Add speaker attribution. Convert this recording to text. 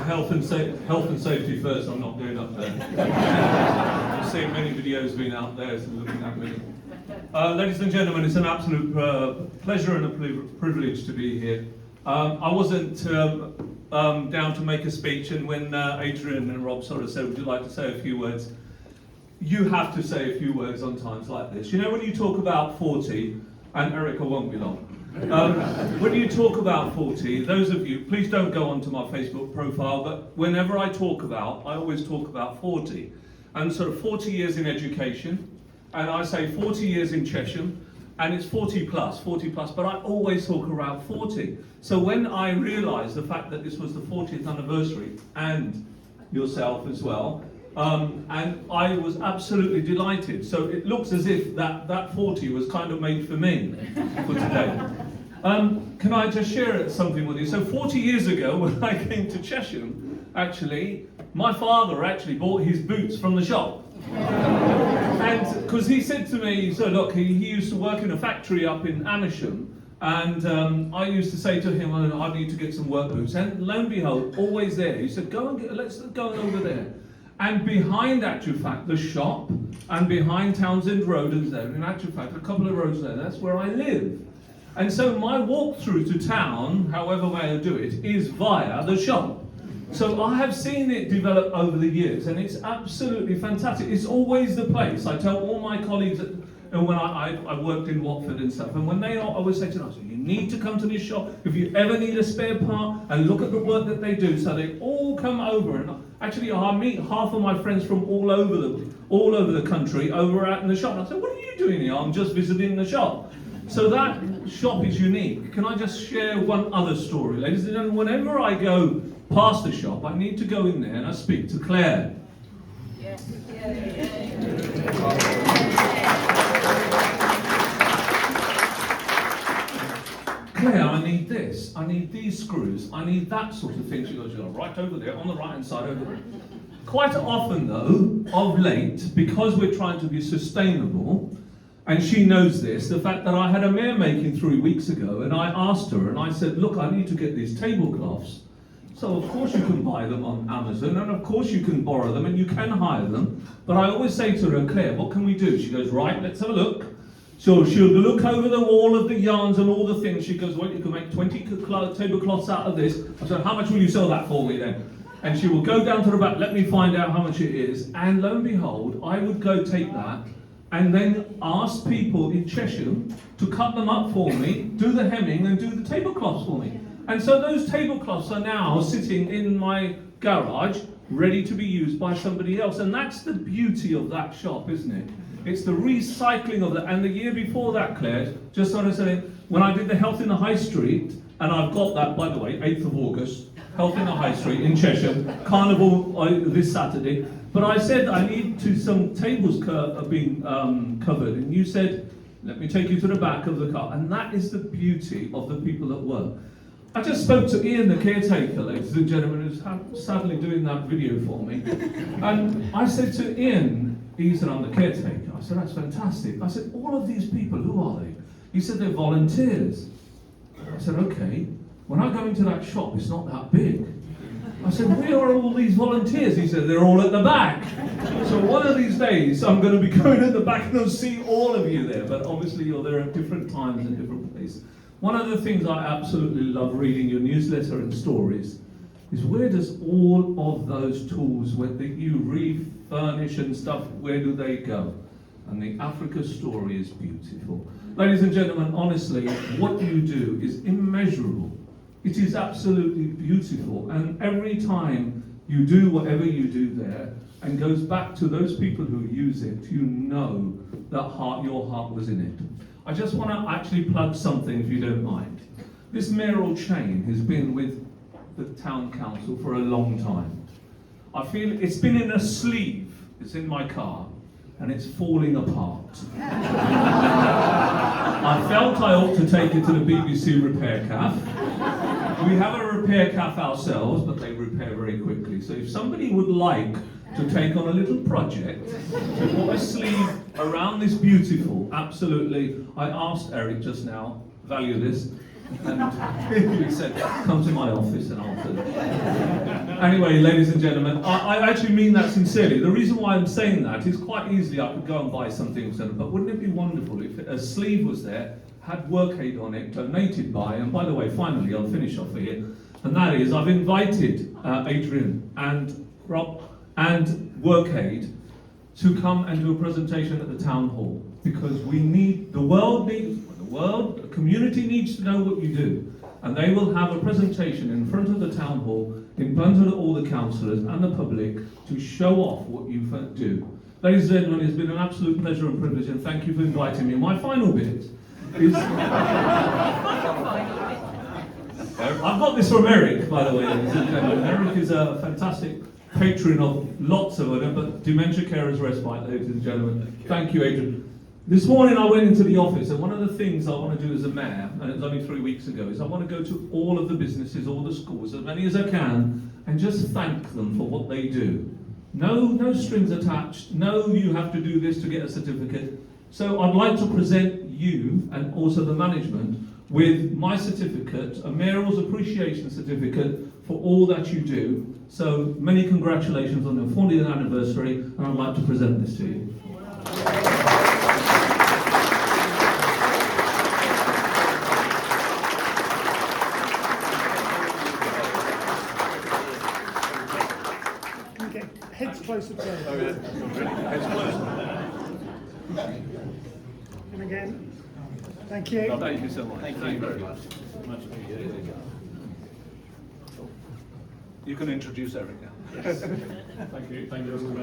Speaker 1: health and safety first. I'm not going up there. I've seen many videos being out there looking at me. Ladies and gentlemen, it's an absolute pleasure and a privilege to be here. I wasn't down to make a speech, and when Adrian and Rob sort of said, would you like to say a few words? You have to say a few words on times like this. You know, when you talk about 40, and Erica won't be long, when you talk about 40, those of you, please don't go onto my Facebook profile, but whenever I always talk about 40. And sort of 40 years in education, and I say 40 years in Chesham, and it's 40 plus, but I always talk around 40. So when I realised the fact that this was the 40th anniversary, and yourself as well, and I was absolutely delighted. So it looks as if that 40 was kind of made for me for today. Can I just share something with you? So 40 years ago, when I came to Chesham, actually, my father actually bought his boots from the shop. And because he said to me, so look, he used to work in a factory up in Amersham, and I used to say to him, oh, I need to get some work boots. And lo and behold, always there. He said, let's go over there. And behind, actual fact, the shop, and behind Townsend Road is there, in actual fact, a couple of roads there, that's where I live. And so my walk through to town, however way I do it, is via the shop. So I have seen it develop over the years, and it's absolutely fantastic. It's always the place. I tell all my colleagues, and when I worked in Watford and stuff, and when they always say to us, you need to come to this shop if you ever need a spare part, and look at the work that they do. So they all come over, and actually I meet half of my friends from all over the country over out in the shop. And I say, what are you doing here? I'm just visiting the shop. So that shop is unique. Can I just share one other story, ladies and gentlemen? Whenever I go past the shop, I need to go in there and I speak to Claire.
Speaker 2: Yes.
Speaker 1: Claire, I need this, I need these screws, I need that sort of thing. She goes, you're right over there, on the right hand side over there. Quite often though, of late, because we're trying to be sustainable, and she knows this, the fact that I had a mare making 3 weeks ago, and I asked her, and I said, look, I need to get these tablecloths. So of course you can buy them on Amazon, and of course you can borrow them, and you can hire them. But I always say to her, Claire, what can we do? She goes, right, let's have a look. So she'll look over all of the yarns and all the things. She goes, well, you can make 20 tablecloths out of this. I said, how much will you sell that for me then? And she will go down to the back, let me find out how much it is. And lo and behold, I would go take that and then ask people in Chesham to cut them up for me, do the hemming and do the tablecloths for me. And so those tablecloths are now sitting in my garage, ready to be used by somebody else. And that's the beauty of that shop, isn't it? It's the recycling of that. And the year before that, Claire, just sort of saying, when I did the Health in the High Street, and I've got that, by the way, 8th of August, Health in the High Street in Chesham, Carnival this Saturday. But I said I need some tables being covered, and you said, let me take you to the back of the car. And that is the beauty of the people at work. I just spoke to Ian, the caretaker, ladies and gentlemen, who's sadly doing that video for me. And I said to Ian, he said, I'm the caretaker. I said, that's fantastic. I said, all of these people, who are they? He said, they're volunteers. I said, okay. When I go into that shop, it's not that big. I said, where are all these volunteers? He said, they're all at the back. So one of these days, I'm going to be going at the back and I'll see all of you there. But obviously, you're there at different times and different places. One of the things I absolutely love reading your newsletter and stories is where does all of those tools that you refurnish and stuff, where do they go? And the Africa story is beautiful. Ladies and gentlemen, honestly, what you do is immeasurable. It is absolutely beautiful. And every time you do whatever you do there, and goes back to those people who use it, you know that your heart was in it. I just want to actually plug something, if you don't mind. This mayoral chain has been with the town council for a long time. I feel it's been in a sleeve. It's in my car, and it's falling apart. I felt I ought to take it to the BBC repair cafe. We have a repair cafe ourselves, but they repair very quickly. So if somebody would like to take on a little project, to put a sleeve around this beautiful, absolutely, I asked Eric just now, value this, and he said, come to my office and I'll do it. Anyway, ladies and gentlemen, I actually mean that sincerely. The reason why I'm saying that is quite easily I could go and buy something, but wouldn't it be wonderful if a sleeve was there, had Workaid on it, donated by, and by the way, finally, I'll finish off here, and that is I've invited Adrian and Rob and Workaid to come and do a presentation at the town hall, because the community needs to know what you do. And they will have a presentation in front of the town hall, in front of all the councillors and the public, to show off what you do. Ladies and gentlemen, it's been an absolute pleasure and privilege, and thank you for inviting me. My final bit is... I've got this from Eric, by the way, ladies and gentlemen. Eric is a fantastic patron of lots of them, but Dementia Carers Respite, ladies and gentlemen. Thank you, Adrian. This morning I went into the office, and one of the things I want to do as a mayor, and it was only 3 weeks ago, is I want to go to all of the businesses, all the schools, as many as I can, and just thank them for what they do. No strings attached, no you have to do this to get a certificate. So I'd like to present you, and also the management, with my certificate, a mayoral's appreciation certificate for all that you do. So many congratulations on your 40th anniversary, and I'd like to present this to you.
Speaker 2: Heads closer to
Speaker 1: Heads closer.
Speaker 2: And again, thank you.
Speaker 1: Thank you so much. Thank you very much. Much appreciated. You can introduce Eric now.
Speaker 2: Yes.
Speaker 1: Thank you. Thank you.